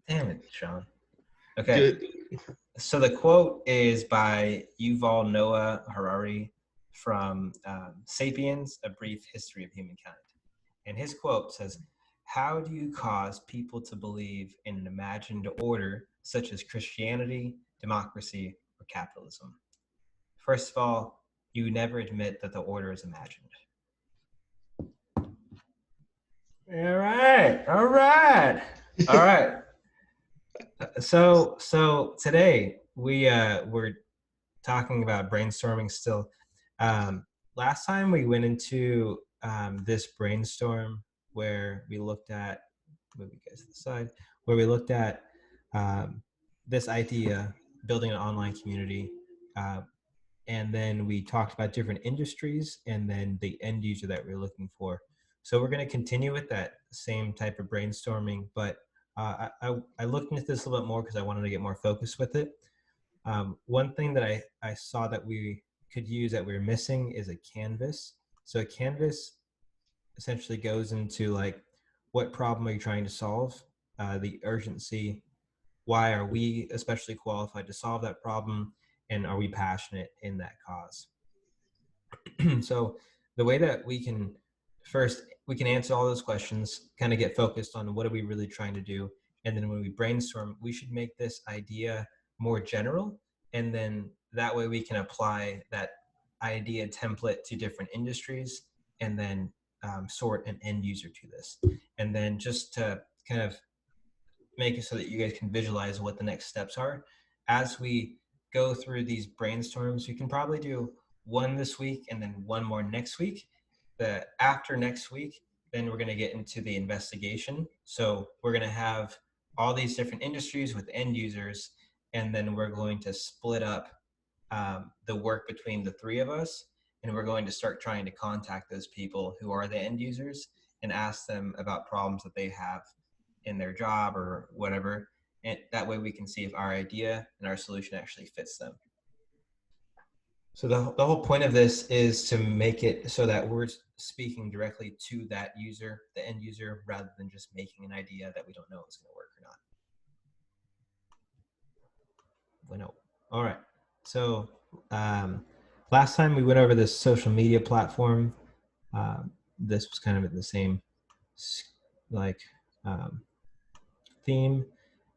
Damn it, Sean. Okay. Good. So the quote is by Yuval Noah Harari from Sapiens, A Brief History of Humankind. And his quote says, "How do you cause people to believe in an imagined order such as Christianity, democracy, or capitalism? First of all, you never admit that the order is imagined." All right. All right. All right. So today we're talking about brainstorming still. Last time we went into this brainstorm where we looked at, move you guys to the side, where we looked at this idea, building an online community, uh, and then we talked about different industries and then the end user that we're looking for. So we're going to continue with that same type of brainstorming, but I looked into this a little bit more because I wanted to get more focused with it. One thing that I saw that we could use that we're missing is a canvas. So a canvas essentially goes into like, what problem are you trying to solve? The urgency, why are we especially qualified to solve that problem? And are we passionate in that cause? So the way that we can first, we can answer all those questions, kind of get focused on what are we really trying to do. And then when we brainstorm, we should make this idea more general. And then that way we can apply that idea template to different industries and then sort an end user to this. And then just to kind of make it so that you guys can visualize what the next steps are as we go through these brainstorms. We can probably do one this week and then one more next week. After next week, then we're going to get into the investigation. So we're going to have all these different industries with end users, and then we're going to split up the work between the three of us, and we're going to start trying to contact those people who are the end users and ask them about problems that they have in their job or whatever. And that way we can see if our idea and our solution actually fits them. So the whole point of this is to make it so that we're speaking directly to that user, the end user, rather than just making an idea that we don't know is going to work or not. We know. All right. So last time we went over this social media platform. This was kind of the same like theme.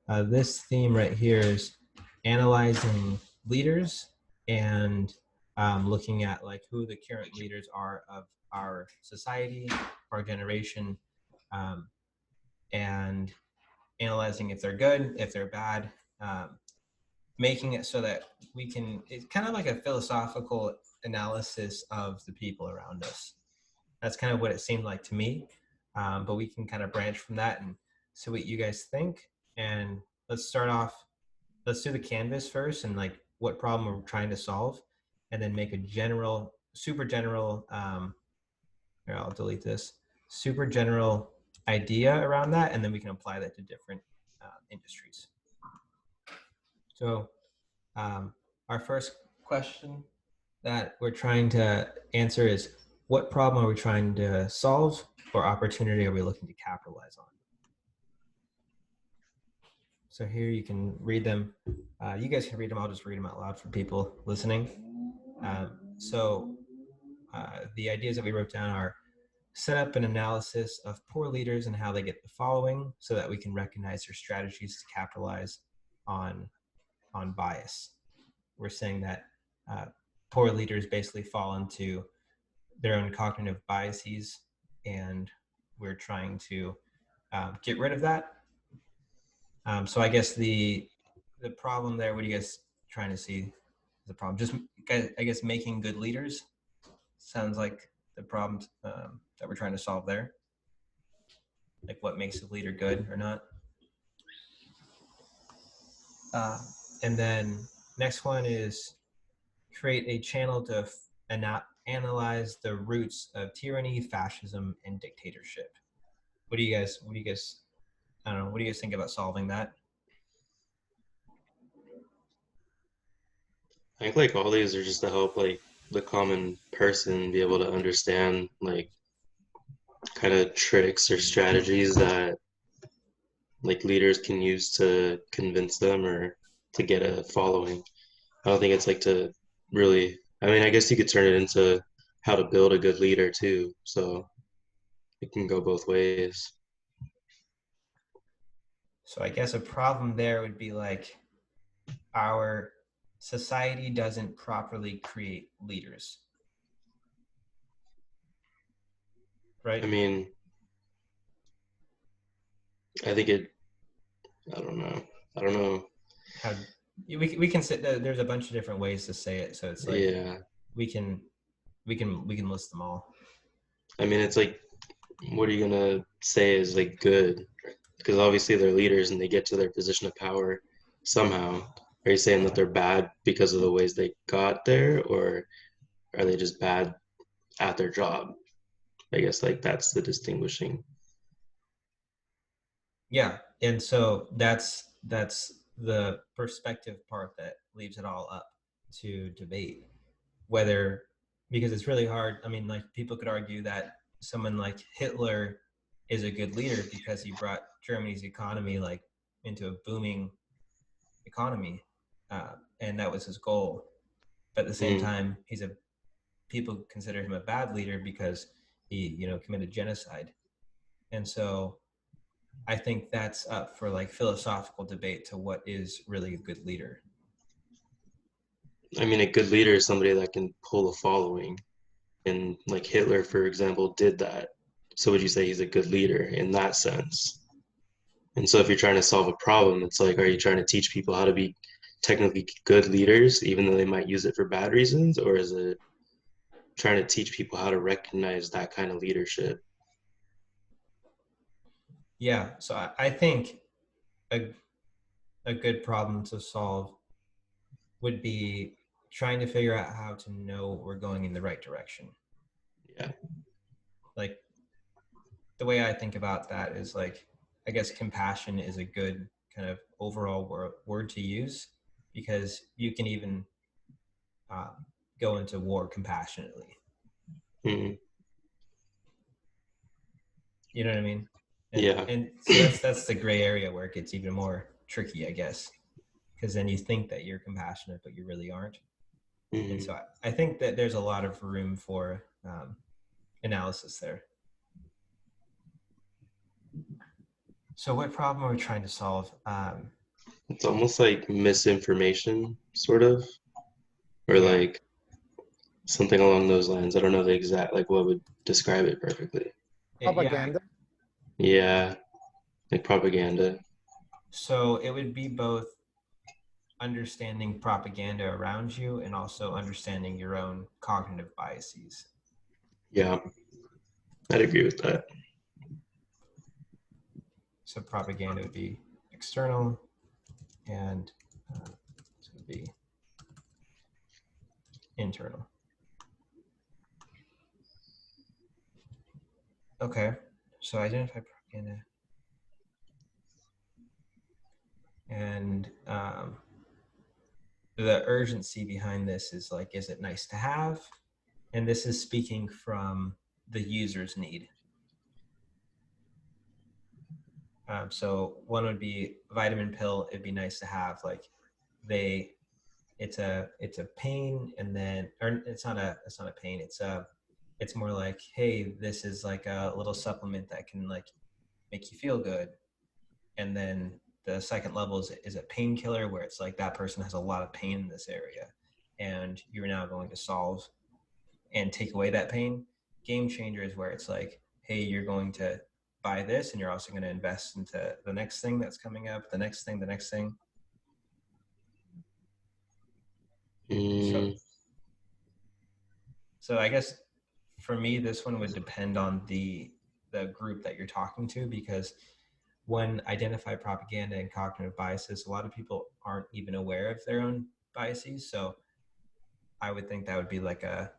This theme right here is analyzing leaders and looking at like who the current leaders are of our society, our generation, and analyzing if they're good, if they're bad, making it so that we can, it's kind of like a philosophical analysis of the people around us. That's kind of what it seemed like to me, but we can kind of branch from that and see what you guys think. And let's start off, let's do the canvas first and like what problem we're trying to solve, and then make a general, super general, here, I'll delete this, super general idea around that, and then we can apply that to different industries. So our first question that we're trying to answer is, what problem are we trying to solve, or opportunity are we looking to capitalize on? So here you can read them. You guys can read them. I'll just read them out loud for people listening. The ideas that we wrote down are: set up an analysis of poor leaders and how they get the following so that we can recognize their strategies to capitalize on bias. We're saying that poor leaders basically fall into their own cognitive biases, and we're trying to get rid of that. So I guess the problem there, what are you guys trying to see the problem? Just, I guess, making good leaders sounds like the problem that we're trying to solve there. Like what makes a leader good or not. And then next one is create a channel to analyze the roots of tyranny, fascism, and dictatorship. What do you guys, I don't know, what do you guys think about solving that? I think like all these are just to help like the common person be able to understand like kind of tricks or strategies that like leaders can use to convince them or to get a following. I don't think it's like to really, I mean, I guess you could turn it into how to build a good leader too. So it can go both ways. So I guess a problem there would be like our society doesn't properly create leaders, I right? mean, I think it, I don't know. I don't know. How we can sit there's a bunch of different ways to say it, so it's like Yeah. we can we can list them all. I mean, it's like, what are you gonna say is like good? Because obviously they're leaders and they get to their position of power somehow. Are you saying that they're bad because of the ways they got there, or are they just bad at their job? I guess like that's the distinguishing. Yeah, and so that's the perspective part that leaves it all up to debate whether, because it's really hard. I mean, like people could argue that someone like Hitler is a good leader because he brought Germany's economy like into a booming economy, and that was his goal. But at the same Mm. time, he's a people consider him a bad leader because he committed genocide. And so I think that's up for like philosophical debate to what is really a good leader. I mean, a good leader is somebody that can pull a following, and like Hitler, for example, did that. So would you say he's a good leader in that sense? And so if you're trying to solve a problem, it's like, are you trying to teach people how to be technically good leaders, even though they might use it for bad reasons, or is it trying to teach people how to recognize that kind of leadership? Yeah, so I think a, a good problem to solve would be trying to figure out how to know we're going in the right direction. Yeah. Like the way I think about that is like, I guess compassion is a good kind of overall word to use because you can even uh, go into war compassionately. Mm. You know what I mean? And Yeah. and so that's the gray area where it gets even more tricky, I guess, because then you think that you're compassionate, but you really aren't. And Mm. so I think that there's a lot of room for analysis there. So what problem are we trying to solve? It's almost like misinformation, sort of, or Yeah, like something along those lines. I don't know the exact, like what would describe it perfectly. yeah. Propaganda. Yeah, like propaganda. So it would be both understanding propaganda around you and also understanding your own cognitive biases. Yeah, I'd agree with that. So propaganda would be external, and this would be internal. Okay, so identify propaganda, and the urgency behind this is like, is it nice to have? And this is speaking from the user's need. So one would be vitamin pill. It'd be nice to have. Like they, it's a pain, and then or it's not a pain. It's more like, hey, this is like a little supplement that can like make you feel good. And then the second level is a painkiller where it's like that person has a lot of pain in this area, and you're now going to solve and take away that pain. Game changer is where it's like, hey, you're going to buy this, and you're also going to invest into the next thing that's coming up, the next thing, the next thing. So, Mm, so I guess for me, this one would depend on the group that you're talking to, because when identify propaganda and cognitive biases, a lot of people aren't even aware of their own biases. So I would think that would be like a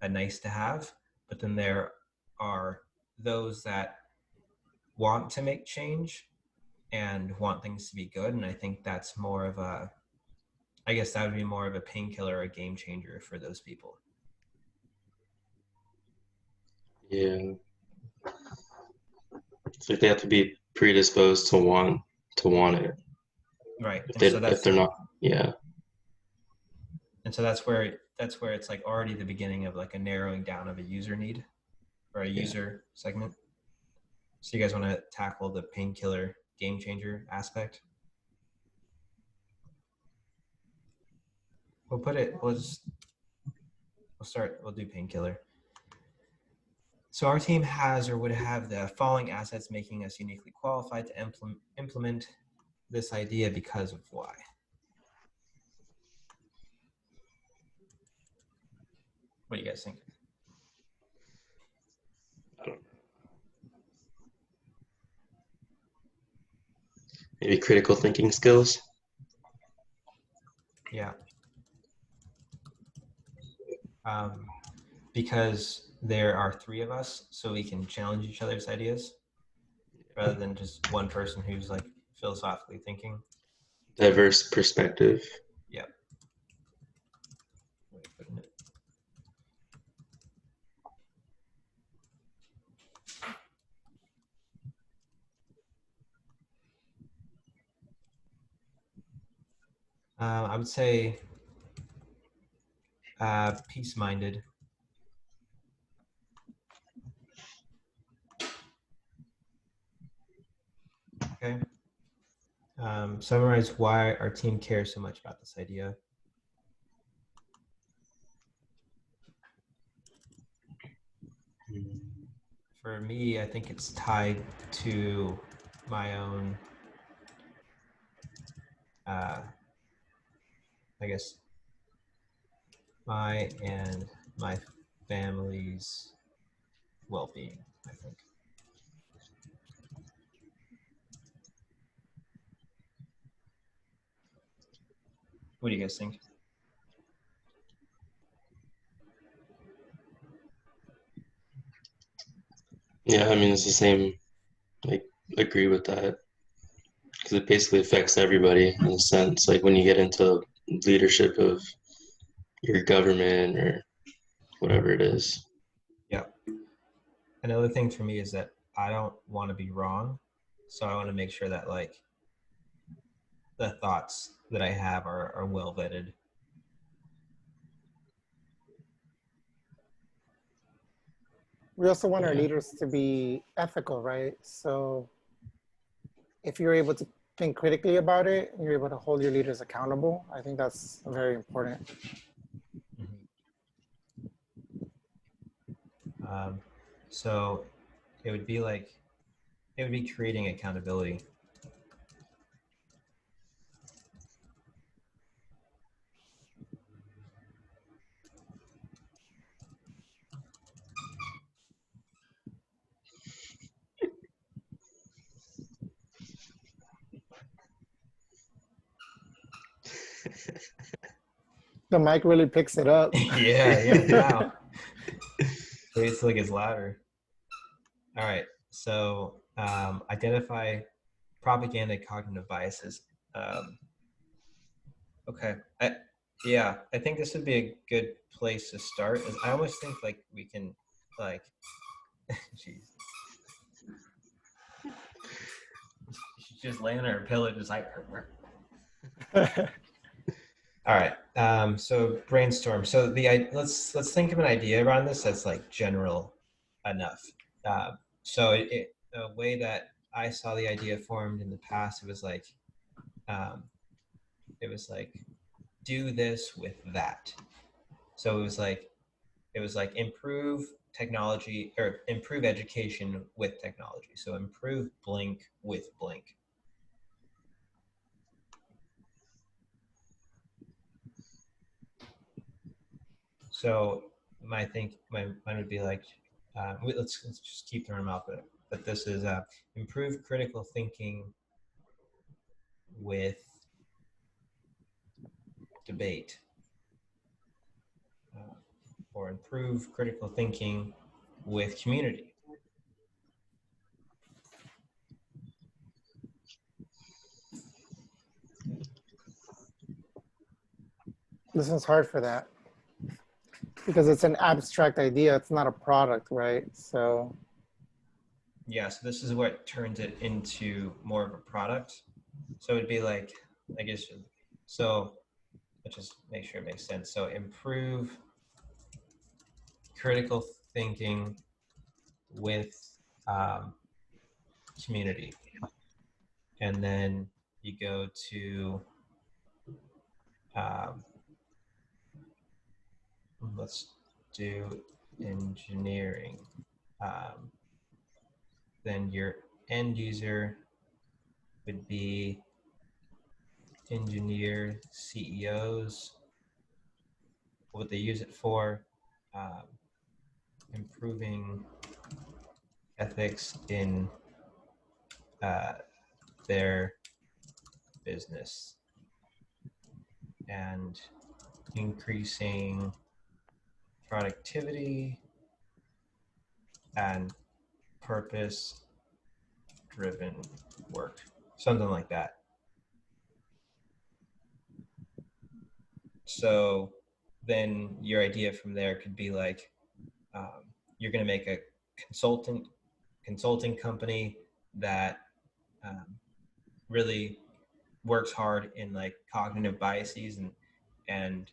nice to have. But then there are those that want to make change and want things to be good. And I think that's more of a, I guess that would be more of a painkiller, a game changer for those people. yeah, it's like they have to be predisposed to want to want it. Right. If And so they're not, yeah, that's where it's like already the beginning of like a narrowing down of a user need or a yeah. user segment. So you guys want to tackle the painkiller game changer aspect? We'll put it. We'll do painkiller. So our team has or would have the following assets making us uniquely qualified to implement this idea because of why. What do you guys think? I don't know. Maybe critical thinking skills. Yeah. Um, because there are three of us, so we can challenge each other's ideas rather than just one person who's like philosophically thinking. Diverse perspective. Yeah. I would say peace-minded. Okay. Summarize why our team cares so much about this idea. For me, I think it's tied to my own, I guess, my and my family's well-being, I think. What do you guys think? Yeah, I mean it's the same. I agree with that because it basically affects everybody in a sense. Like when you get into leadership of your government or whatever it is. Yeah. Another thing for me is that I don't want to be wrong. So I want to make sure that like the thoughts that I have are well vetted. We also want our Yeah. leaders to be ethical, right? So if you're able to think critically about it and you're able to hold your leaders accountable, I think that's very important. Um, so it would be like, it would be creating accountability. The mic really picks it up. Yeah, wow. Wait till it gets louder. All right. So identify propaganda cognitive biases. Um, okay. I think this would be a good place to start. Is I almost think like we can like, jeez, she's just laying on her pillow, just like. All right. So brainstorm. So let's think of an idea around this that's like general enough. A way that I saw the idea formed in the past, um, it was like do this with that. So it was like improve technology or improve education with technology. So improve Blink with Blink. So mine would be like, let's just keep throwing them out, but this is improve critical thinking with debate, or improve critical thinking with community. This one's hard for that because it's an abstract idea. It's not a product, right? So Yeah, so this is what turns it into more of a product. So it'd be like, I guess, so let's just make sure it makes sense. So improve critical thinking with um, community. And then you go to, um, let's do engineering. Um, then your end user would be engineer CEOs, what they use it for, um, improving ethics in uh, their business, and increasing productivity and purpose driven work, something like that. So then your idea from there could be like, you're going to make a consulting company that um, really works hard in like cognitive biases and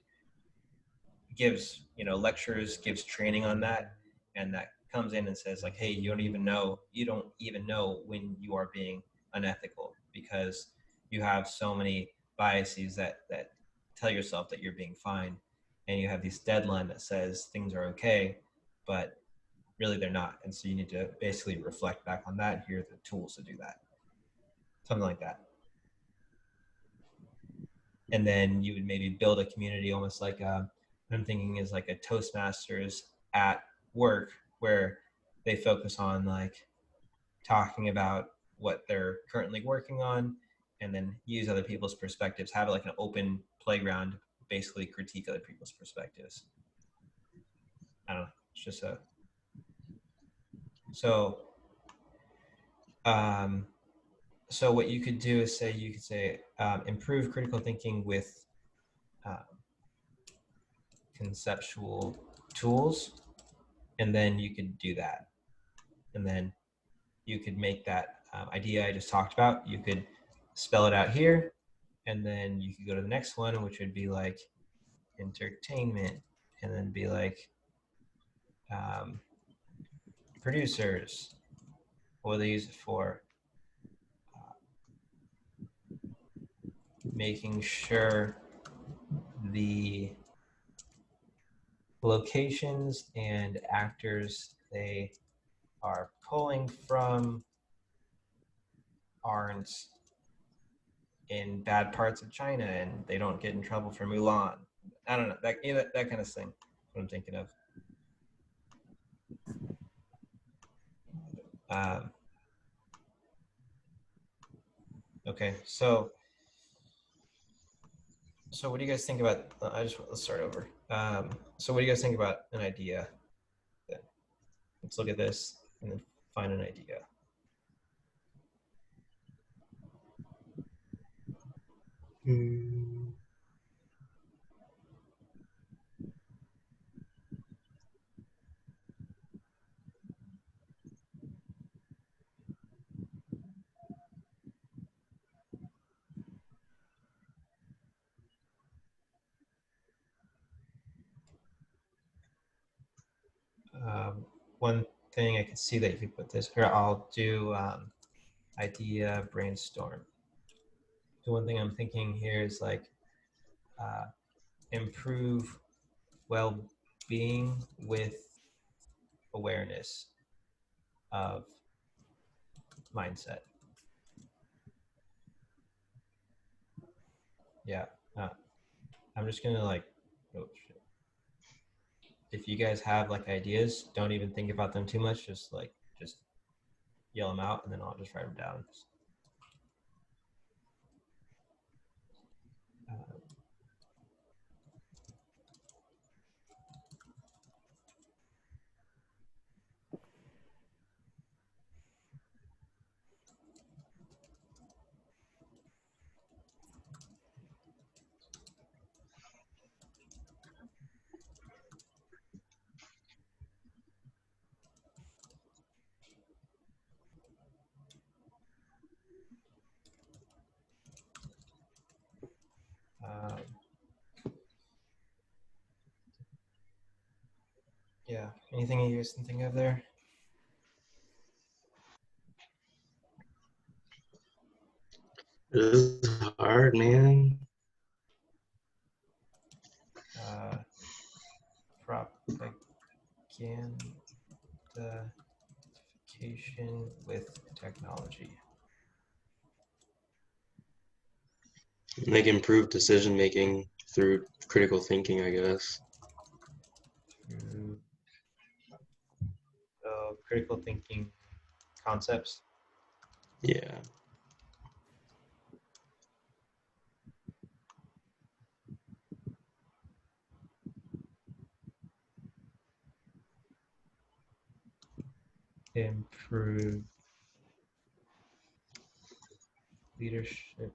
gives lectures, gives training on that, and that comes in and says like, hey, you don't even know when you are being unethical because you have so many biases that tell yourself that you're being fine, and you have this deadline that says things are okay, but really they're not, and so you need to basically reflect back on that. Here are the tools to do that, something like that. And then you would maybe build a community almost like I'm thinking is like a Toastmasters at work, where they focus on like talking about what they're currently working on, and then use other people's perspectives, have like an open playground, basically critique other people's perspectives. I don't know, it's just a so um so what you could do is say improve critical thinking with um, conceptual tools, and then you could do that, and then you could make that idea I just talked about, you could spell it out here, and then you could go to the next one, which would be like entertainment, and then be like um, producers, what do they use it for, making sure the locations and actors they are pulling from aren't in bad parts of China and they don't get in trouble for Mulan. I don't know, that kind of thing. What I'm thinking of. Um, okay, so what do you guys think about? Let's start over. So what do you guys think about an idea? Then let's look at this and then find an idea. One thing I could see that you could put this here. I'll do idea brainstorm. The one thing I'm thinking here is like uh, improve well-being with awareness of mindset. Yeah, I'm just gonna like, oh shit. If you guys have like ideas, don't even think about them too much. Just yell them out, and then I'll just write them down. Uh, Anything you guys can think of there? This is hard, man. Propagandization with technology. Like improve decision making through critical thinking, I guess. So critical thinking concepts. Yeah. Improve leadership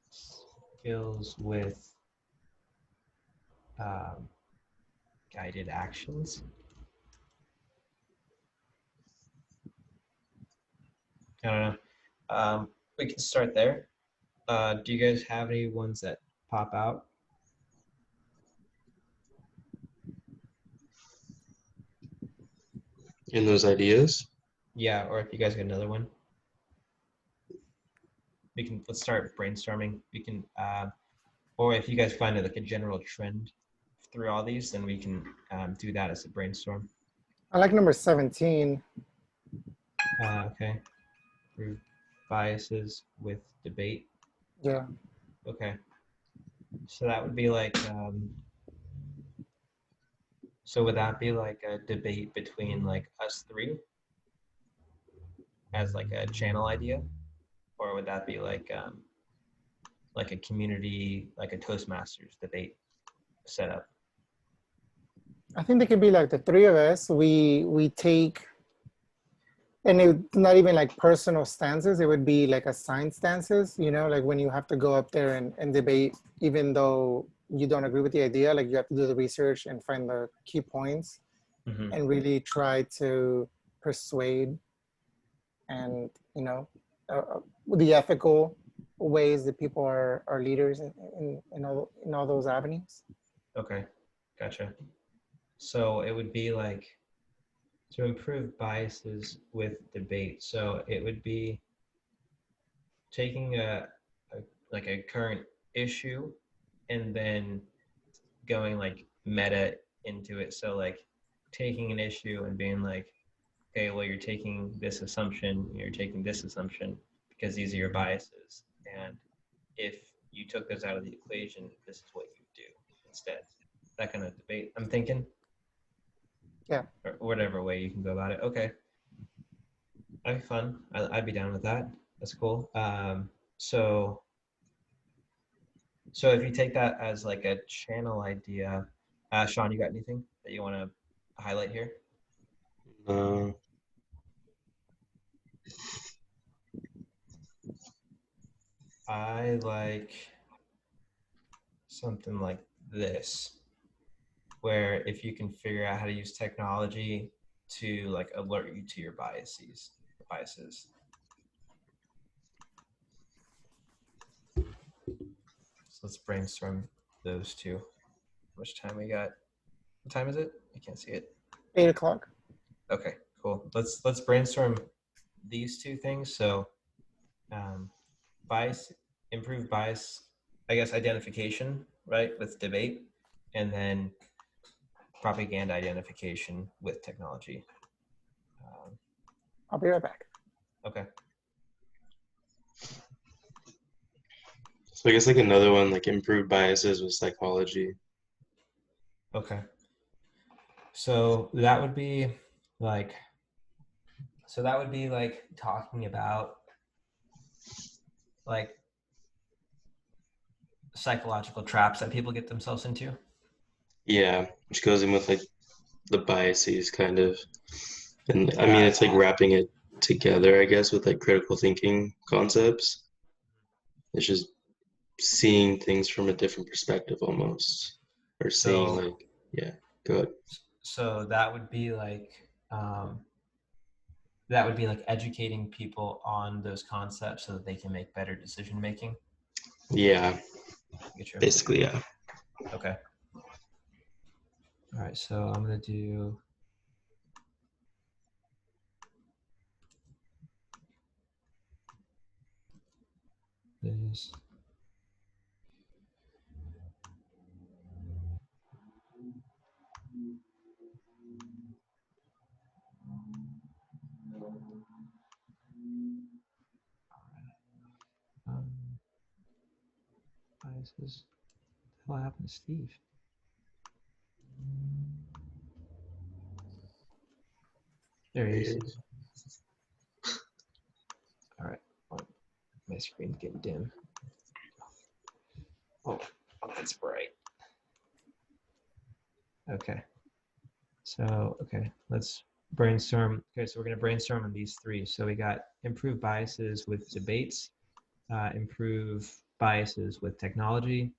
skills with guided actions. I don't know. We can start there. Do you guys have any ones that pop out? In those ideas? Yeah, or if you guys got another one, let's start brainstorming. We can, or if you guys find like a general trend through all these, then we can do that as a brainstorm. I like number 17. Okay. Improve biases with debate. Yeah. Okay. So that would be like, so would that be like a debate between like us three as like a channel idea? Or would that be like a community, like a Toastmasters debate setup? I think they could be like the three of us. We take, and it's not even like personal stances. It would be like assigned stances, you know, like when you have to go up there and debate, even though you don't agree with the idea, like you have to do the research and find the key points Mm-hmm. and really try to persuade and, you know, the ethical ways that people are leaders in all those avenues. Okay, gotcha. So it would be like to improve biases with debate. So it would be taking like a current issue and then going like meta into it. So like taking an issue and being like, okay, well, you're taking this assumption, you're taking this assumption because these are your biases. And if you took those out of the equation, this is what you do instead. That kind of debate, I'm thinking. Yeah. Or whatever way you can go about it. Okay. That'd be fun. I'd be down with that. That's cool. So if you take that as like a channel idea, Sean, you got anything that you want to highlight here? Uh, I like something like this, where if you can figure out how to use technology to like alert you to your biases. So let's brainstorm those two. How much time we got? What time is it? I can't see it. 8 o'clock. Okay, cool. Let's brainstorm these two things. So bias, improve bias, I guess identification, right, with debate, and then propaganda identification with technology. I'll be right back. Okay. so I guess like another one, like improved biases with psychology. Okay. So that would be like talking about like psychological traps that people get themselves into. Yeah, which goes in with like the biases kind of. And I mean, Yeah. it's like wrapping it together, I guess, with like critical thinking concepts. It's just seeing things from a different perspective almost, or seeing So like, yeah, go ahead. so that would be like that would be like educating people on those concepts so that they can make better decision making. Yeah, Get you. basically, yeah. Okay. All right, so I'm gonna do this. Um, biases. What the hell happened to Steve? There he is. All right, my screen's getting dim. Oh, that's bright. Okay. So, okay, let's brainstorm. Okay, so we're going to brainstorm on these three. So we got improve biases with debates, improve biases with technology,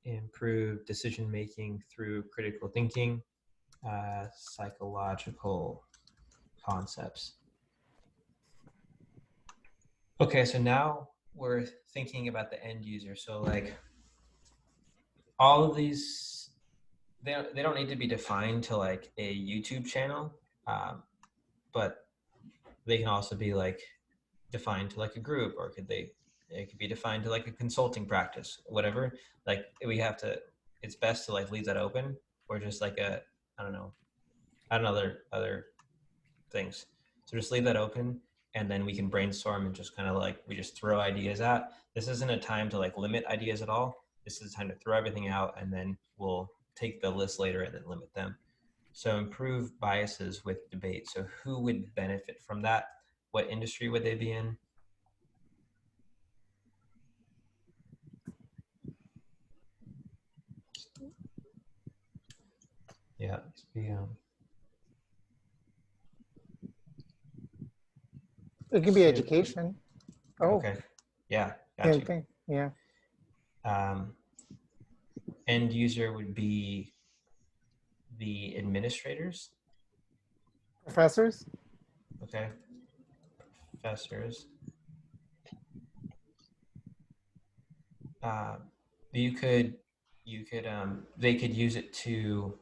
improve decision making through critical thinking, psychological concepts. Okay, so now we're thinking about the end user. So like all of these, they don't need to be defined to like a YouTube channel, but they can also be like defined to like a group, or it could be defined to like a consulting practice, whatever. Like we have to, it's best to like leave that open, or just like I don't know, other things. So just leave that open, and then we can brainstorm and just kind of like we just throw ideas out. This isn't a time to like limit ideas at all. This is a time to throw everything out, and then we'll take the list later and then limit them. So improve biases with debate. So who would benefit from that? What industry would they be in? Yeah, It can be education. Oh, okay. Yeah, got same you. thing. Yeah. End user would be the administrators. Professors. Okay. Professors. Uh, you could, they could use it to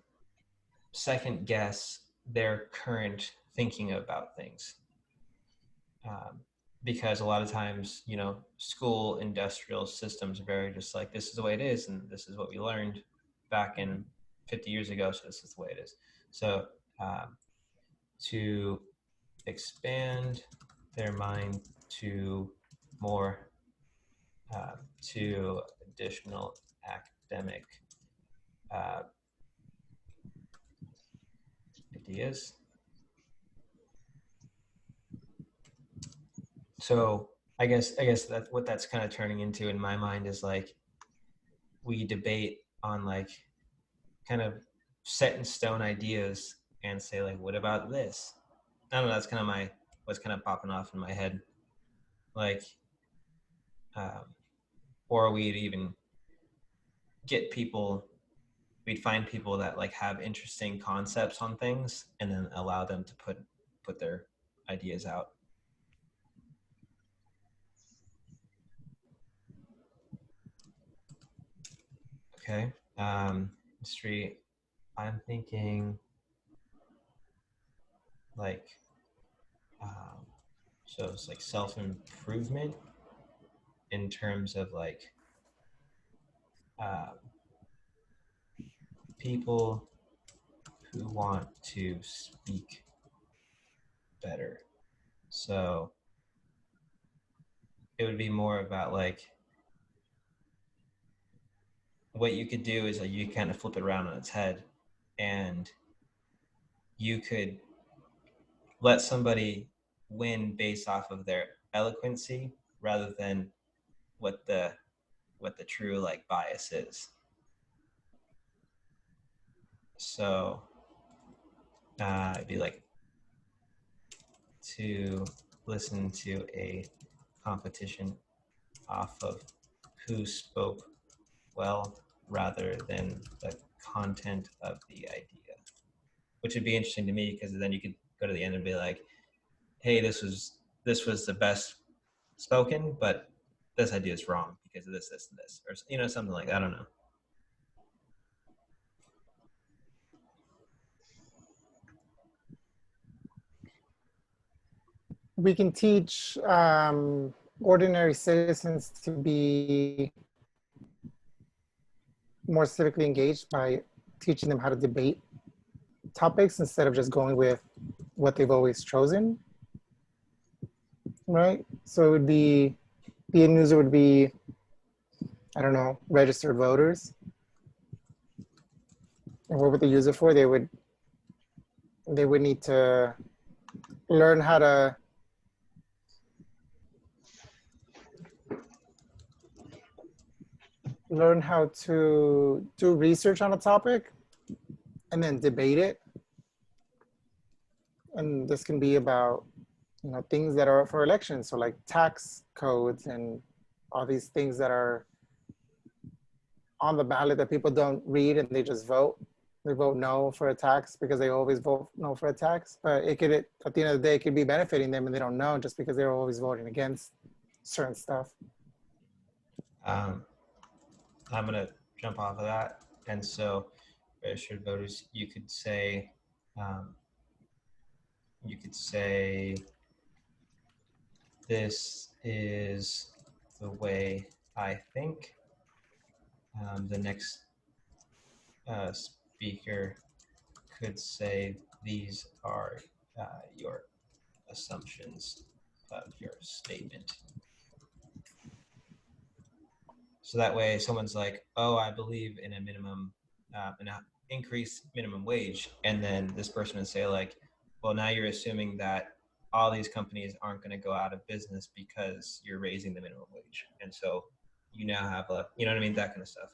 second guess their current thinking about things. Because a lot of times, school industrial systems are very just like, this is the way it is, and this is what we learned back in 50 years ago, so this is the way it is. So to expand their mind to more, to additional academic uh, ideas. So I guess that what that's kind of turning into in my mind is like we debate on like kind of set in stone ideas and say like, what about this? I don't know. That's kind of what's kind of popping off in my head. Like, um, or we'd even get people, we'd find people that like have interesting concepts on things and then allow them to put their ideas out. Okay. Industry, I'm thinking like, um, so it's like self-improvement in terms of like, um, people who want to speak better. So it would be more about like what you could do is like you kind of flip it around on its head, and you could let somebody win based off of their eloquency rather than what the what the true like bias is. So it'd be like to listen to a competition off of who spoke well rather than the content of the idea, which would be interesting to me because then you could go to the end and be like, hey, this was the best spoken, but this idea is wrong because of this, and this, or something like that. I don't know. we can teach ordinary citizens to be more civically engaged by teaching them how to debate topics instead of just going with what they've always chosen, right? So it would be, the end user would be, I don't know, registered voters. And what would they use it for? They would need to learn how to do research on a topic and then debate it. And this can be about, you know, things that are for elections. So like tax codes and all these things that are on the ballot that people don't read and they just vote. They vote no for a tax because they always vote no for a tax. But it could, at the end of the day, it could be benefiting them and they don't know just because they're always voting against certain stuff. I'm going to jump off of that. And so registered voters, you could say this is the way I think. The next speaker could say these are your assumptions of your statement. So that way someone's like, oh, I believe in a minimum, an increased minimum wage. And then this person would say like, well, now you're assuming that all these companies aren't going to go out of business because you're raising the minimum wage. And so you now have a, you know what I mean? That kind of stuff.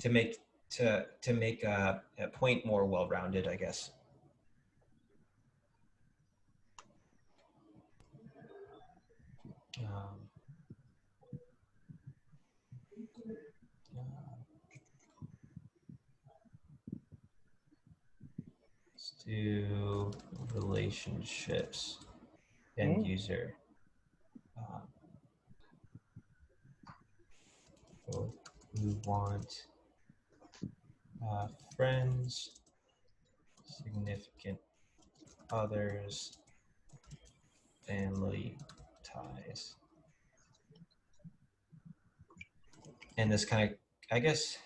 To make a point more well-rounded, I guess. Let's do relationships, end user. So we want friends, significant others, family ties. And this kind of, I guess,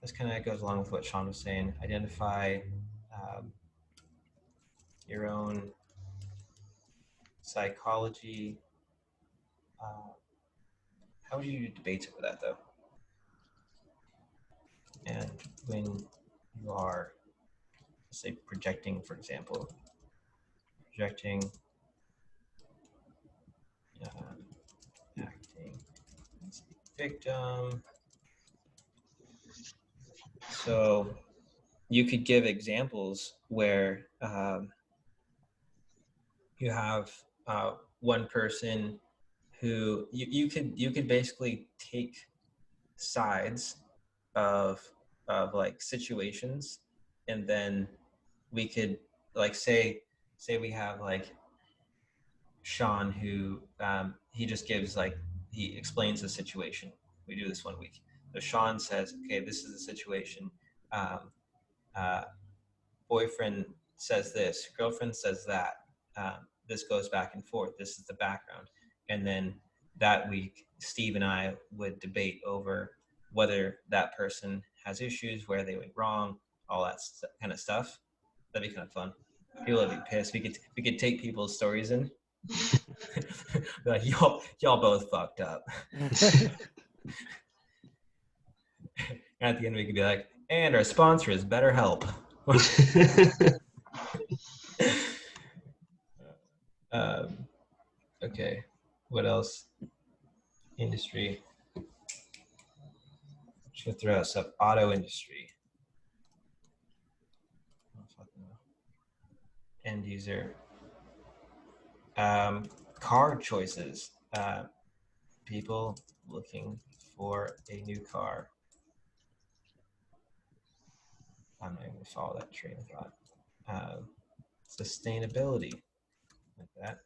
this kind of goes along with what Sean was saying. Identify your own psychology. How would you do debates for that, though? And when you are, let's say, projecting, for example, projecting, acting as a victim. So you could give examples where you have one person who you could basically take sides of like situations, and then we could like say we have like Sean who he just gives like, he explains the situation. We do this 1 week. So Sean says, okay, this is the situation. Uh, boyfriend says this, girlfriend says that. This goes back and forth. This is the background. And then that week, Steve and I would debate over whether that person has issues, where they went wrong, all that kind of stuff. That'd be kind of fun. People would be pissed. We could take people's stories in. Like, y'all both fucked up. At the end, we could be like, and our sponsor is BetterHelp. Okay, what else? Industry. Just gonna throw out stuff. Auto industry. End user. Car choices. People looking for a new car. I'm not going to follow that train of thought. Sustainability, like that.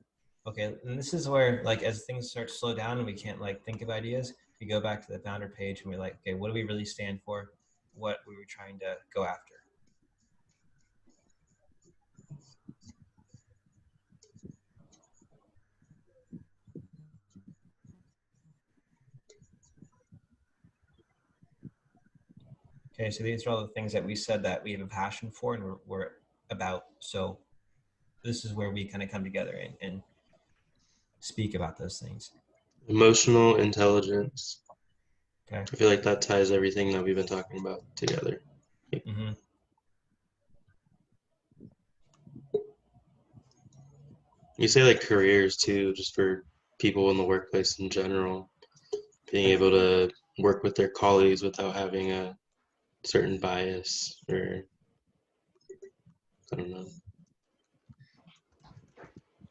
Okay, and this is where, like, as things start to slow down and we can't like think of ideas, we go back to the founder page and we're like, okay, what do we really stand for? What we were trying to go after? Okay, so these are all the things that we said that we have a passion for and we're about. So this is where we kind of come together and speak about those things. Emotional intelligence. Okay. I feel like that ties everything that we've been talking about together. Mm-hmm. You say like careers too, just for people in the workplace in general, being able to work with their colleagues without having a certain bias or I don't know.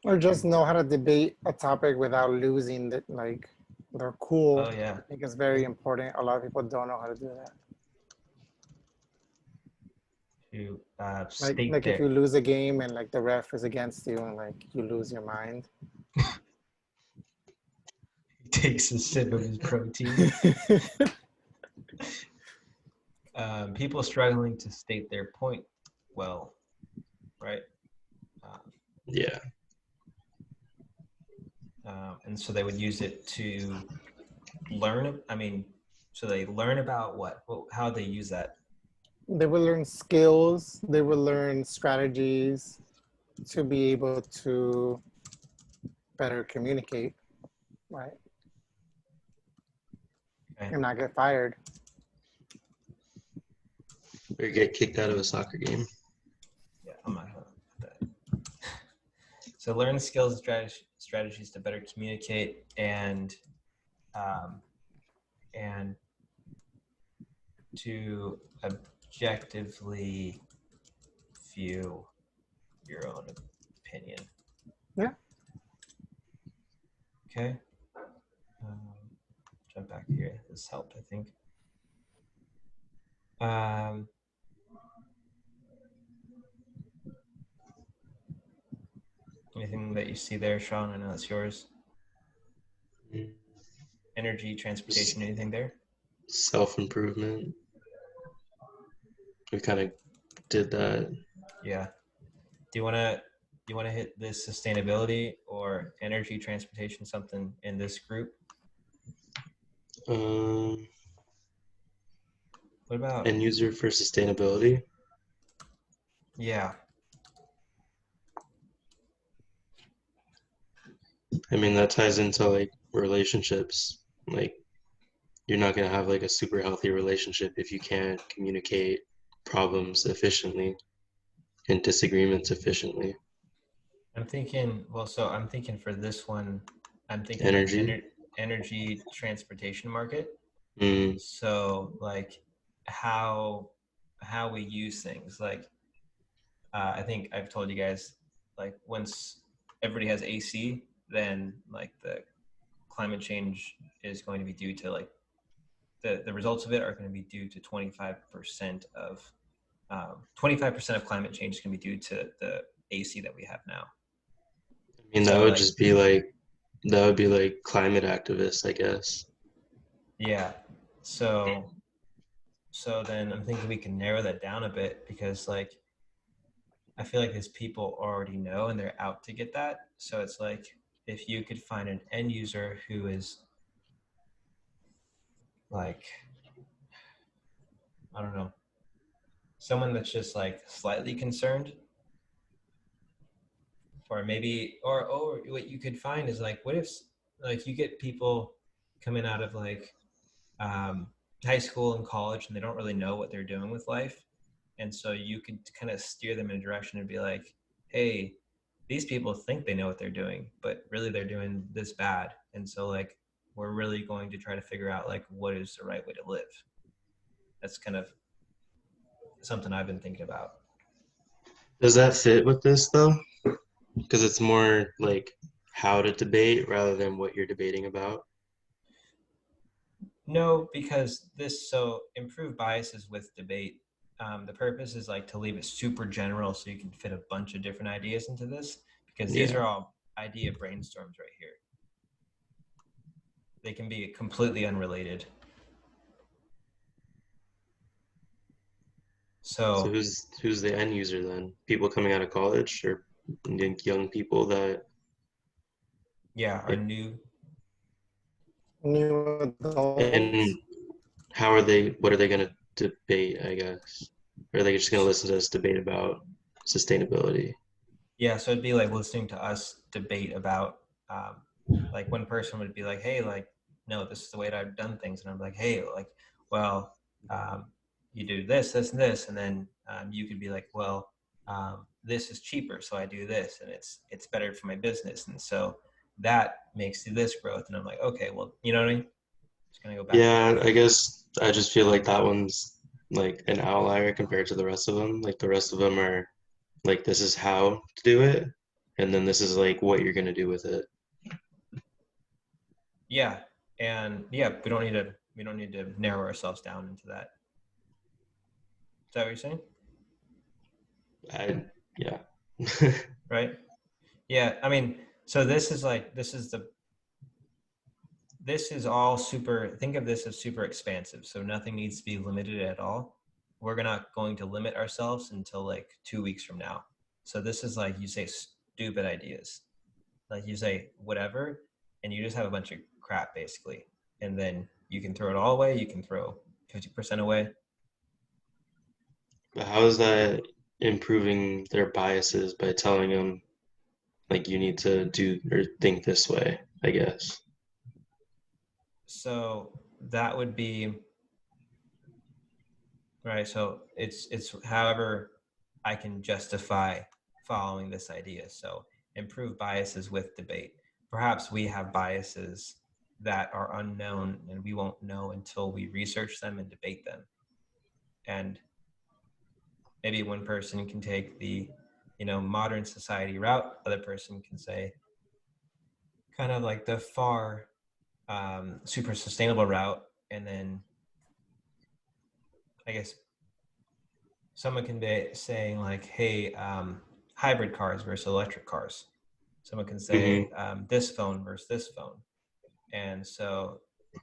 Or just know how to debate a topic without losing the, like, their cool. Oh yeah. I think it's very important. A lot of people don't know how to do that. To Like state if there. you lose a game and like the ref is against you and like you lose your mind. He takes a sip of his protein. People struggling to state their point well, right? Yeah. And so they would use it to learn. I mean, so they learn about what how they use that. They will learn skills, they will learn strategies to be able to better communicate, right? Okay. And not get fired. Or get kicked out of a soccer game. Yeah, I'm not gonna put that. So learn skills and strategies to better communicate and to objectively view your own opinion. Yeah. Okay. Jump back here. This helped, I think. Anything that you see there, Sean? I know it's yours. Energy, transportation, anything there? Self-improvement. We kind of did that. Yeah. Do you want to hit this sustainability or energy, transportation, something in this group? What about End user for sustainability? Yeah. I mean, that ties into like relationships. Like, you're not going to have like a super healthy relationship if you can't communicate problems efficiently and disagreements efficiently. I'm thinking, well, so I'm thinking for this one, I'm thinking like Energy. energy transportation market. Mm, So like how we use things. Like I think I've told you guys, like once everybody has AC, then like the climate change is going to be due to like the results of it are going to be due to 25% of 25% of climate change is going to be due to the AC that we have now. I mean, that So would like just be like, that would be like climate activists, I guess. yeah, so then I'm thinking we can narrow that down a bit because like I feel like these people already know and they're out to get that. So it's like if you could find an end user who is like I don't know, someone that's just like slightly concerned, or maybe or what you could find is like what if like you get people coming out of like um, high school and college and they don't really know what they're doing with life, and so you could kind of steer them in a direction and be like, hey, these people think they know what they're doing but really they're doing this bad, and so like we're really going to try to figure out like what is the right way to live. That's kind of something I've been thinking about. Does that fit with this though? Because it's more like how to debate rather than what you're debating about. No, because this so improve biases with debate. The purpose is like to leave it super general so you can fit a bunch of different ideas into this because these Yeah. are all idea brainstorms right here. They can be completely unrelated. So So who's the end user then? People coming out of college or young people that yeah, our like, new New and adults. how are they, what are they going to debate, I guess, or they're just gonna listen to us debate about sustainability. Yeah, so it'd be like listening to us debate about, like one person would be like, hey, like, no, this is the way that I've done things. And I'm like, hey, like, well, um, you do this, this, and this. And then you could be like, well, this is cheaper, so I do this, and it's better for my business. And so that makes this growth. And I'm like, okay, well, you know what I mean? Just gonna go back and Yeah, forth. I guess I just feel like that one's like an outlier compared to the rest of them. Like the rest of them are like this is how to do it, and then this is like what you're gonna do with it. Yeah. And yeah, we don't need to narrow ourselves down into that. Is that what you're saying? I yeah. Right? Yeah, I mean, so this is all super, think of this as super expansive. So nothing needs to be limited at all. We're not going to limit ourselves until like 2 weeks from now. So this is like you say stupid ideas. Like you say whatever, and you just have a bunch of crap basically. And then you can throw it all away, you can throw 50% away. But how is that improving their biases by telling them like you need to do or think this way, I guess. So that would be right. So it's however I can justify following this idea. So improve biases with debate. Perhaps we have biases that are unknown and we won't know until we research them and debate them. And maybe one person can take the, modern society route. Other person can say kind of like the far super sustainable route. And then I guess someone can be saying like, hey, hybrid cars versus electric cars. Someone can say Hmm. this phone versus this phone. And so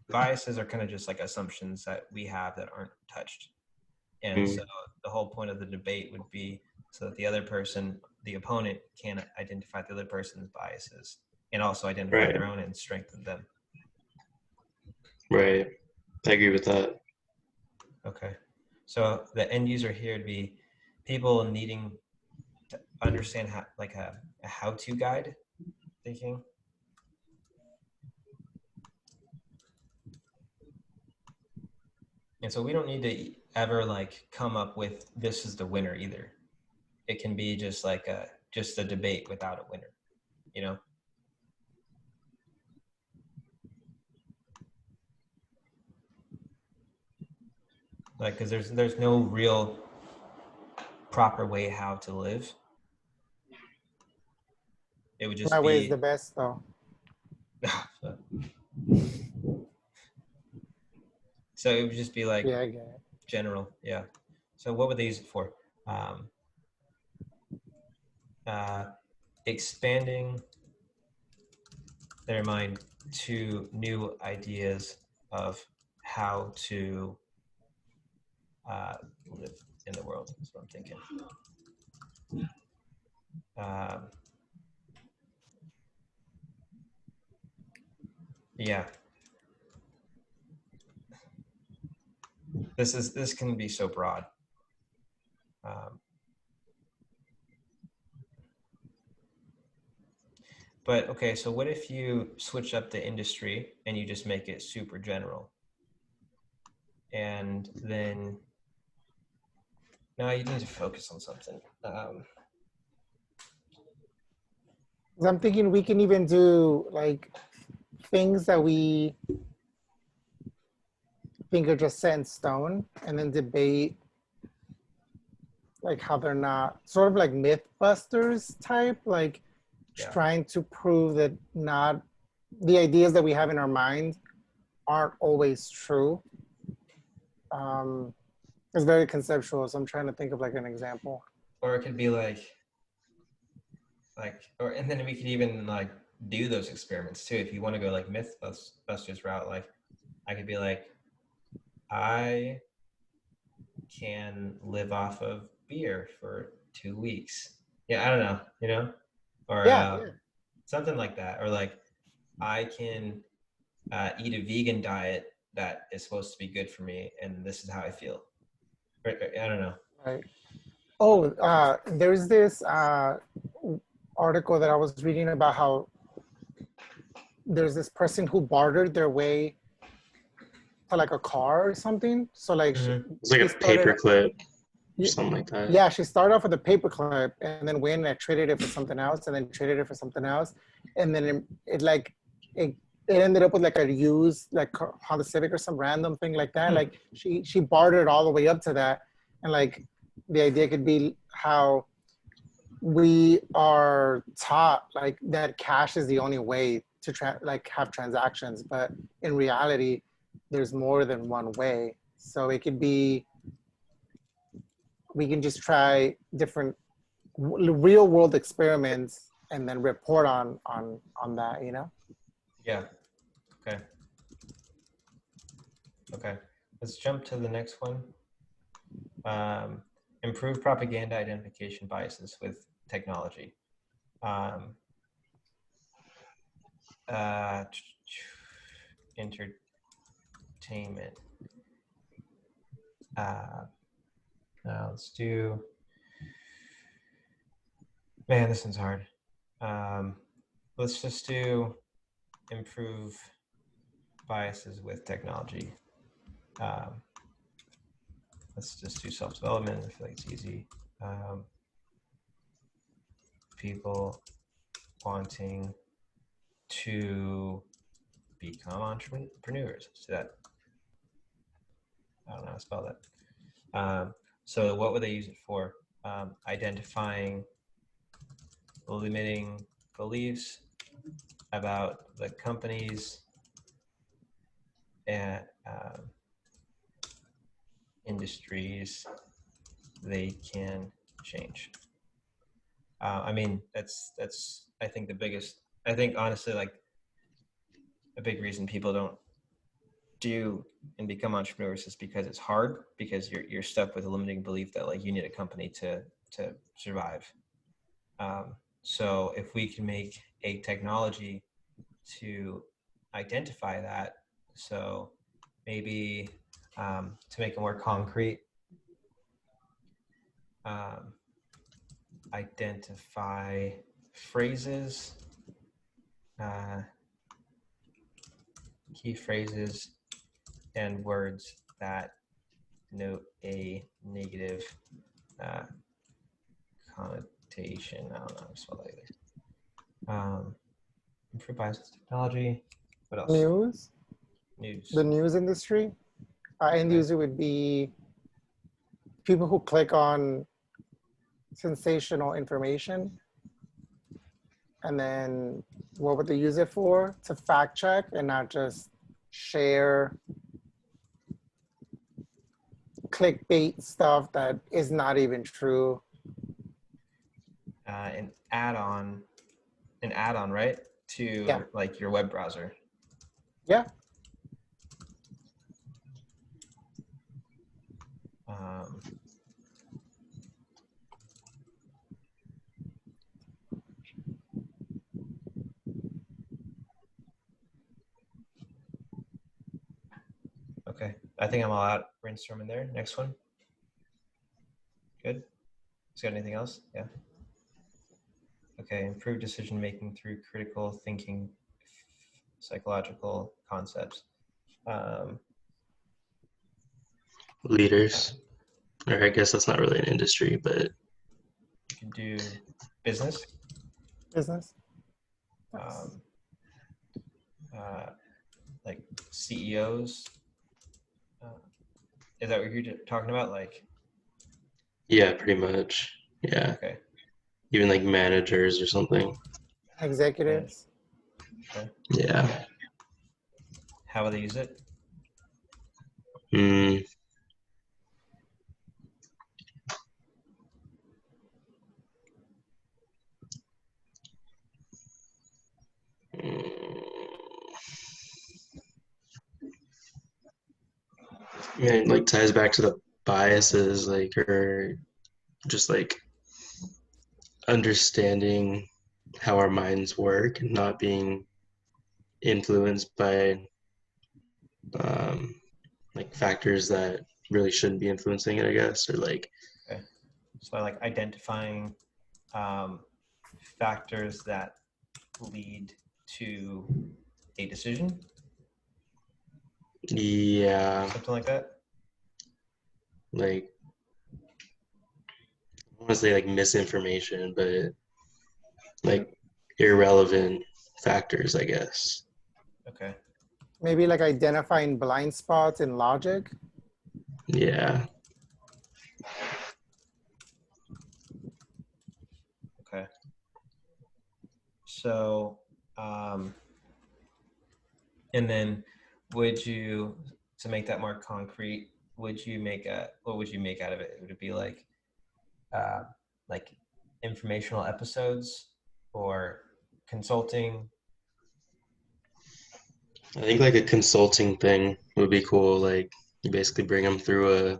biases are kind of just like assumptions that we have that aren't touched. And so the whole point of the debate would be so that the other person, the opponent, can identify the other person's biases and also identify Right, their own and strengthen them. right. I agree with that. Okay. So the end user here would be people needing to understand how, like a how-to guide thinking. And so we don't need to ever like come up with this is the winner either. It can be just like just a debate without a winner, you know? Like, because there's no real proper way how to live. It would My just way is the be best though. so it would just be like Yeah, I get it. general, yeah. So what would they use it for? Um, uh, expanding their mind to new ideas of how to live in the world. That's what I'm thinking. Um, yeah, this can be so broad. Um, but okay, so what if you switch up the industry and you just make it super general? And then now you need to focus on something. 'Cause I'm thinking we can even do like things that we think are just set in stone and then debate like how they're not sort of like mythbusters type, like Yeah. trying to prove that not the ideas that we have in our mind aren't always true. It's very conceptual, so I'm trying to think of like an example. Or it could be like, or and then we could even like do those experiments too. If you want to go like mythbusters route, like I could be like, I can live off of beer for 2 weeks. Yeah, I don't know, or Yeah, yeah. something like that. Or like, I can eat a vegan diet that is supposed to be good for me, and this is how I feel. I don't know. Right. Oh, there's this article that I was reading about how there's this person who bartered their way to like a car or something. So like Mm-hmm. It's like she a started, paperclip or y- something like that. yeah, she started off with a paperclip and then went and traded it for something else and then traded it for something else. And then it like, it, it ended up with like a used like Honda Civic or some random thing like that. Hmm. Like she bartered all the way up to that. And like the idea could be how we are taught like that cash is the only way to like have transactions, but in reality there's more than one way. So it could be, we can just try different real world experiments and then report on that, you know. Yeah. Okay. Okay. Let's jump to the next one. Improve propaganda identification biases with technology. Um, uh, entertainment. Now let's do. Man, this one's hard. Let's just do improve biases with technology. Um, let's just do self-development. I feel like it's easy. People wanting to become entrepreneurs. Let's do that. I don't know how to spell that. So what would they use it for? Identifying limiting beliefs about the companies and industries they can change. I mean, that's I think the biggest. I think honestly, like a big reason people don't do and become entrepreneurs is because it's hard, because you're stuck with a limiting belief that like you need a company to survive. So if we can make a technology to identify that, so maybe to make it more concrete, um, identify phrases, uh, key phrases, and words that note a negative uh, connotation. I don't know how to spell that either. Improve bias technology. What else? News, News. the news industry, end Okay. user would be people who click on sensational information. And then what would they use it for? To fact check and not just share clickbait stuff that is not even true. An add-on, right, Yeah, to like your web browser. yeah. Um, okay, I think I'm all out. Brainstorming there. Next one. Good. Is got anything else? Yeah. Okay. Improve decision making through critical thinking, psychological concepts. Um, Leaders, or I guess that's not really an industry, but you can do business. Business. Um, uh, like CEOs. Uh, is that what you're talking about? Like, yeah, pretty much. Yeah, okay, even like managers or something. manage. Executives. Okay. Yeah. How will they use it? Mm. Yeah, it like ties back to the biases, like, or just like understanding how our minds work and not being influenced by um, like factors that really shouldn't be influencing it, I guess, or like, Okay. So I like identifying factors that lead to a decision, yeah, something like that. like I want to say like misinformation, but like irrelevant factors, I guess. Okay. Maybe like identifying blind spots in logic. Yeah. Okay. So, um, and then would you, to make that more concrete, would you make what would you make out of it? Would it be uh, like informational episodes or consulting? I think like a consulting thing would be cool. Like you basically bring them through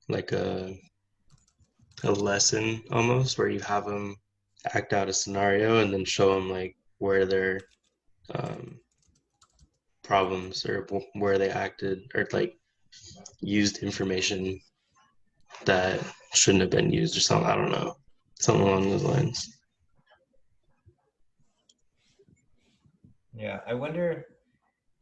like a lesson almost where you have them act out a scenario and then show them like where their um, problems or where they acted or like used information that shouldn't have been used or something. I don't know. Something along those lines. Yeah, I wonder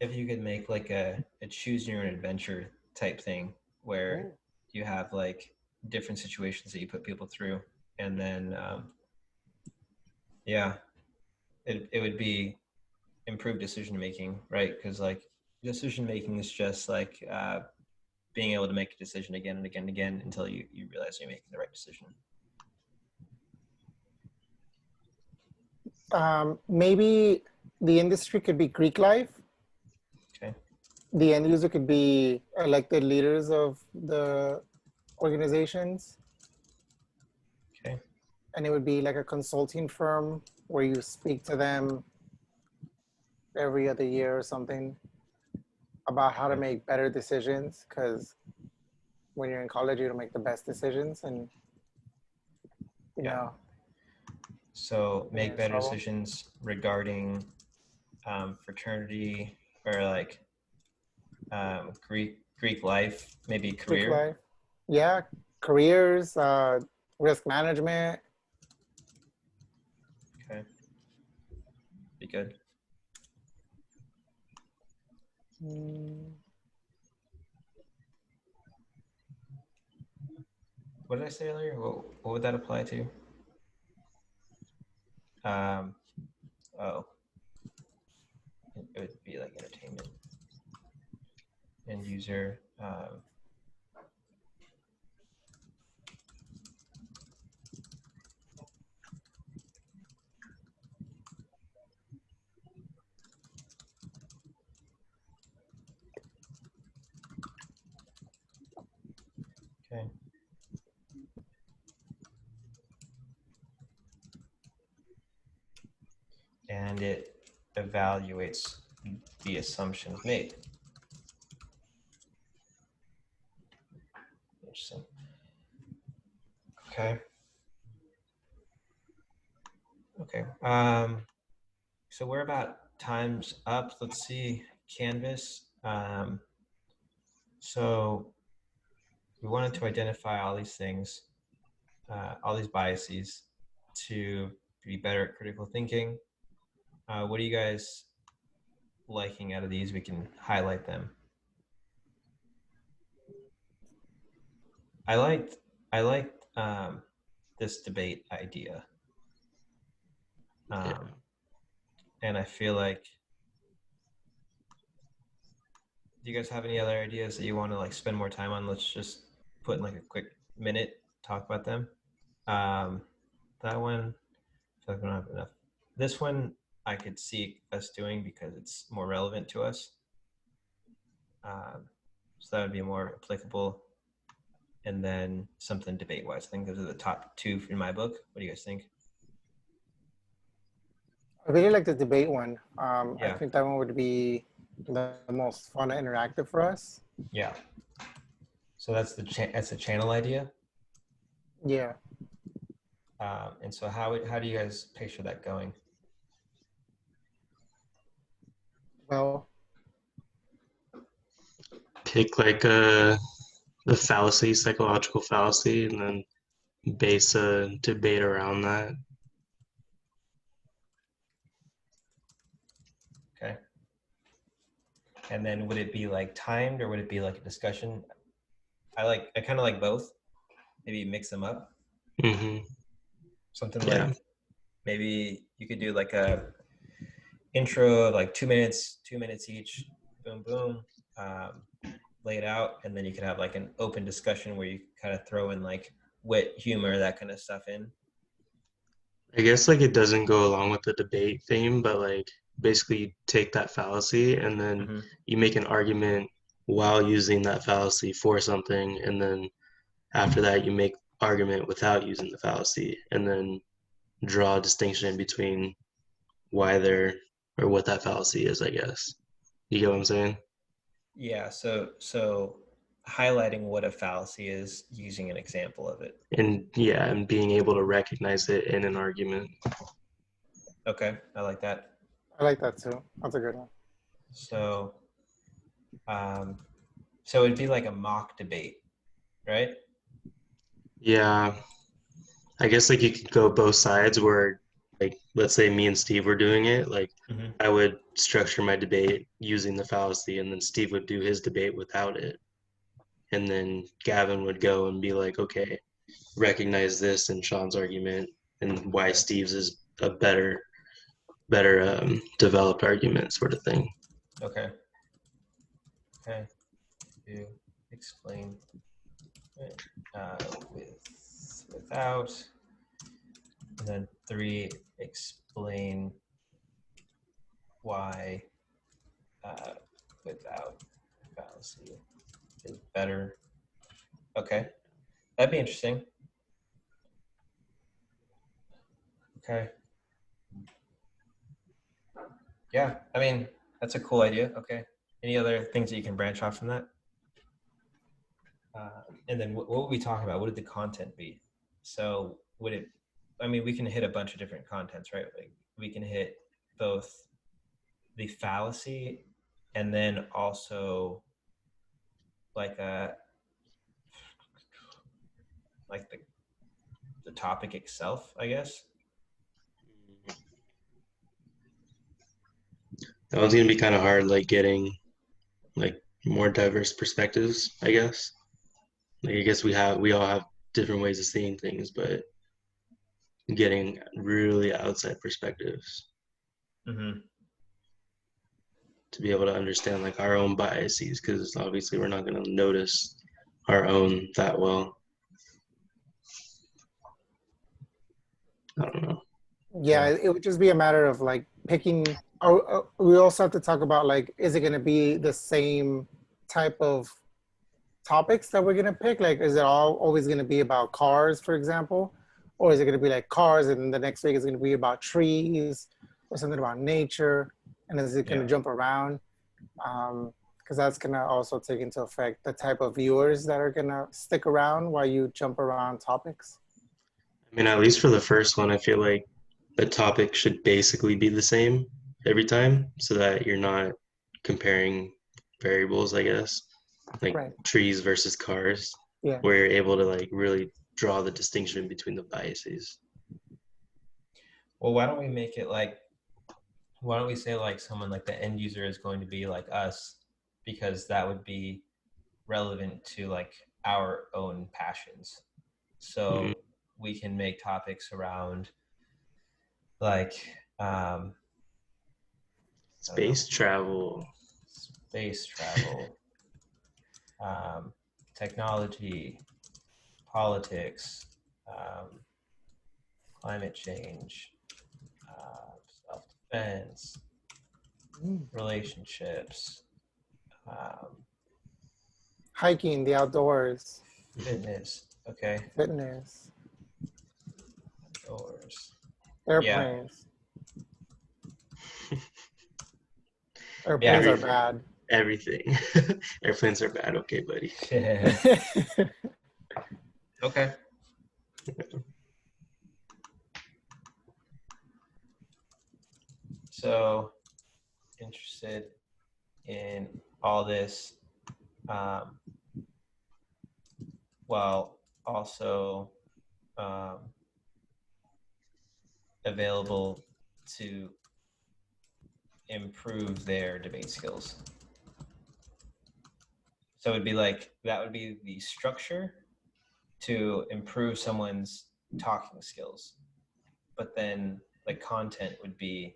if you could make like a choose your own adventure type thing where Ooh. you have like different situations that you put people through, and then yeah, it would be improved decision making, right? Because like decision making is just like being able to make a decision again and again and again until you realize you're making the right decision. Maybe the industry could be Greek life. Okay. The end user could be elected leaders of the organizations. Okay. And it would be like a consulting firm where you speak to them every other year or something about how to Okay. make better decisions. Because when you're in college, you don't make the best decisions, and you Yeah. know, So you're make in better trouble. decisions regarding fraternity or like Greek life, maybe Greek career. life, yeah, careers, risk management. Okay, be good. Mm, What did I say earlier? What would that apply to? Um, oh, it would be like entertainment, end user. Okay, and it evaluates the assumptions made. Interesting. Okay. Okay. So we're about time's up. Let's see Canvas. So we wanted to identify all these things, all these biases, to be better at critical thinking. What are you guys liking out of these? We can highlight them. I liked this debate idea, Yeah. and I feel like. Do you guys have any other ideas that you want to like spend more time on? Let's just put in like a quick minute, talk about them. Um, that one, I feel like we don't have enough. This one, I could see us doing because it's more relevant to us. Um, so that would be more applicable. And then something debate wise. I think those are the top two in my book. What do you guys think? I really like the debate one. I Yeah. think that one would be the most fun and interactive for us. Yeah. So that's that's the channel idea. Yeah. And so how do you guys picture that going? Well, Take like the fallacy, psychological fallacy, and then base a debate around that. Okay. And then would it be like timed or would it be like a discussion? I kind of like both. Maybe mix them up. Mm-hmm. Something Yeah. like maybe you could do like a intro of like 2 minutes each. Boom, boom. Lay it out, and then you could have like an open discussion where you kind of throw in like wit, humor, that kind of stuff in. I guess like it doesn't go along with the debate theme, but like basically you take that fallacy and then Mm-hmm. you make an argument while using that fallacy for something, and then after that you make argument without using the fallacy, and then draw a distinction between why they're or what that fallacy is, I guess. You get what I'm saying? Yeah. So highlighting what a fallacy is using an example of it. And yeah, and being able to recognize it in an argument. Okay, I like that. I like that too. That's a good one. So, um, so it'd be like a mock debate, right? Yeah, I guess like you could go both sides where like let's say me and Steve were doing it, like Mm-hmm. I would structure my debate using the fallacy and then Steve would do his debate without it. And then Gavin would go and be like, okay, recognize this in Sean's argument and why Okay. Steve's is a better developed argument sort of thing. Okay. Okay. To explain without, and then 3, explain why without fallacy is better. Okay, that'd be interesting. Okay. Yeah, I mean, that's a cool idea. Okay. Any other things that you can branch off from that? And then what would we talk about? What would the content be? So would it, I mean, we can hit a bunch of different contents, right? Like we can hit both the fallacy and then also like like the topic itself, I guess. That one's gonna be kind of hard, like getting like more diverse perspectives, I guess. Like I guess we all have different ways of seeing things, but getting really outside perspectives Mm-hmm. to be able to understand like our own biases, because obviously we're not going to notice our own that well. I don't know. Yeah, Yeah. it would just be a matter of like picking. Or we also have to talk about like, is it going to be the same type of topics that we're going to pick? Like, is it all always going to be about cars, for example? Or is it going to be like cars and then the next week is going to be about trees or something about nature? And is it going Yeah. to jump around? Because that's going to also take into effect the type of viewers that are going to stick around while you jump around topics. I mean, at least for the first one, I feel like the topic should basically be the same every time so that you're not comparing variables, I guess, like Right. trees versus cars, Yeah. where you're able to like really draw the distinction between the biases. Well, why don't we make it like, why don't we say like someone like the end user is going to be like us, because that would be relevant to like our own passions. Mm, So we can make topics around like I don't know, Space travel. space travel, um, technology, politics, um, climate change, self-defense, relationships, um, Hiking, the outdoors, fitness. Okay, fitness, outdoors. Yeah, airplanes. Airplanes yeah. are bad. Everything. Airplanes are bad. Okay, buddy. Okay. So interested in all this while also available to improve their debate skills. So it'd be like, that would be the structure to improve someone's talking skills. But then the content would be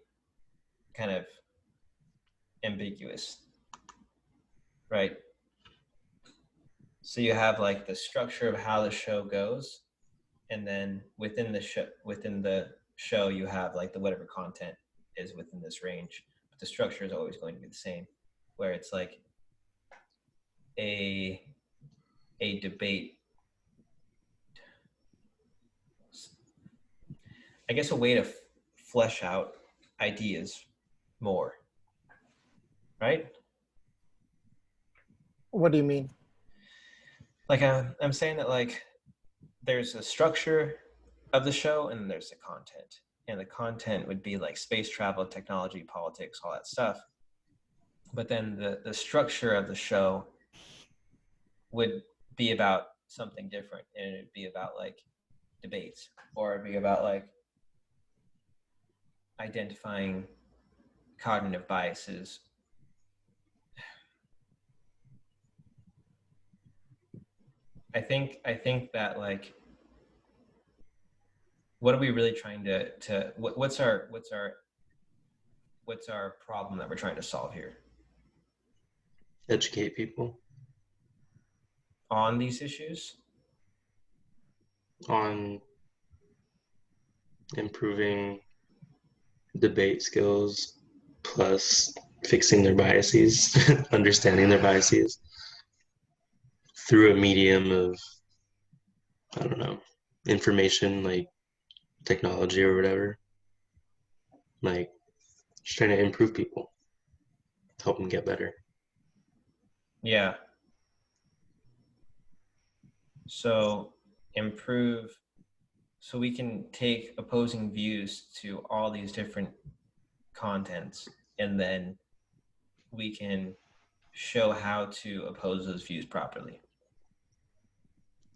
kind of ambiguous, right? So you have like the structure of how the show goes, and then within the show you have like the whatever content is within this range. But the structure is always going to be the same, where it's like a debate, I guess, a way to flesh out ideas more, right? What do you mean? Like I'm saying that like there's a structure of the show and then there's the content. And the content would be like space travel, technology, politics, all that stuff. But then the structure of the show would be about something different, and it'd be about like debates, or it'd be about like identifying cognitive biases. I think that like, what are we really trying to what's our problem that we're trying to solve here Educate people on these issues? on improving debate skills plus fixing their biases, understanding their biases through a medium of, I don't know, information like technology or whatever. Like, just trying to improve people, help them get better. Yeah. So improve, so we can take opposing views to all these different contents, and then we can show how to oppose those views properly,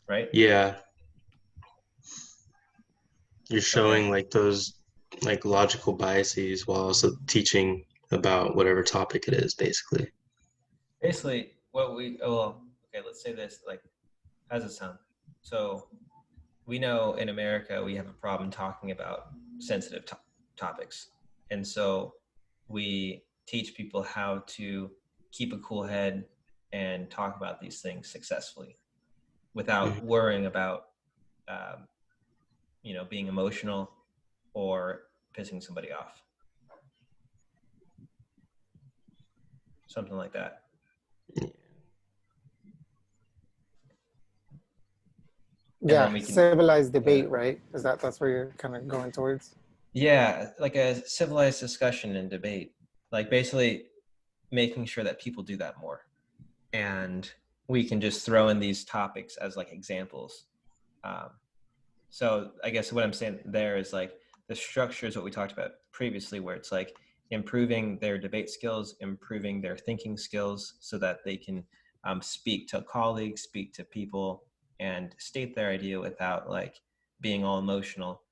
right? Yeah. You're showing Okay. like those like logical biases while also teaching about whatever topic it is, basically. Basically, what we, oh, well, okay, let's say this, like, how does it sound? So we know in America we have a problem talking about sensitive topics. And so we teach people how to keep a cool head and talk about these things successfully without Mhm. worrying about, being emotional or pissing somebody off. Something like that. And Yeah, then we can, civilized yeah. debate, right? Is that's where you're kind of going towards? Yeah, like a civilized discussion and debate. Like basically making sure that people do that more. And we can just throw in these topics as like examples. Um, so I guess what I'm saying there is like the structure is what we talked about previously, where it's like improving their debate skills, improving their thinking skills so that they can speak to colleagues, speak to people, and state their idea without like being all emotional.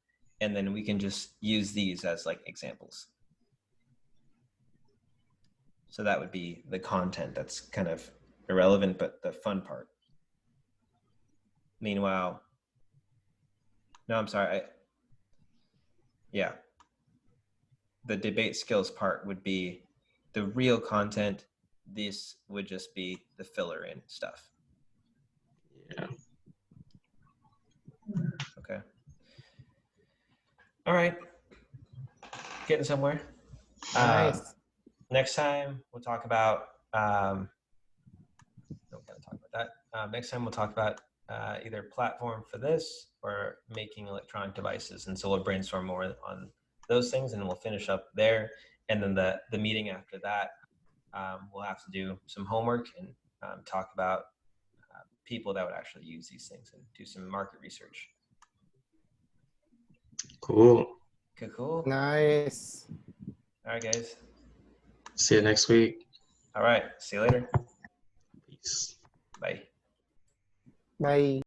And then we can just use these as like examples. So that would be the content that's kind of irrelevant, but the fun part. Meanwhile, no, I'm sorry. Yeah. The debate skills part would be the real content. This would just be the filler in stuff. Yeah. Okay. All right. Getting somewhere. Nice. Next time we'll talk about, no, we're going to talk about that. Next time we'll talk about either platform for this or making electronic devices. And so we'll brainstorm more on those things, and we'll finish up there. And then the meeting after that, we'll have to do some homework and talk about people that would actually use these things and do some market research. Cool. Cool. Nice. All right, guys. See you next week. All right. See you later. Peace. Bye. Bye.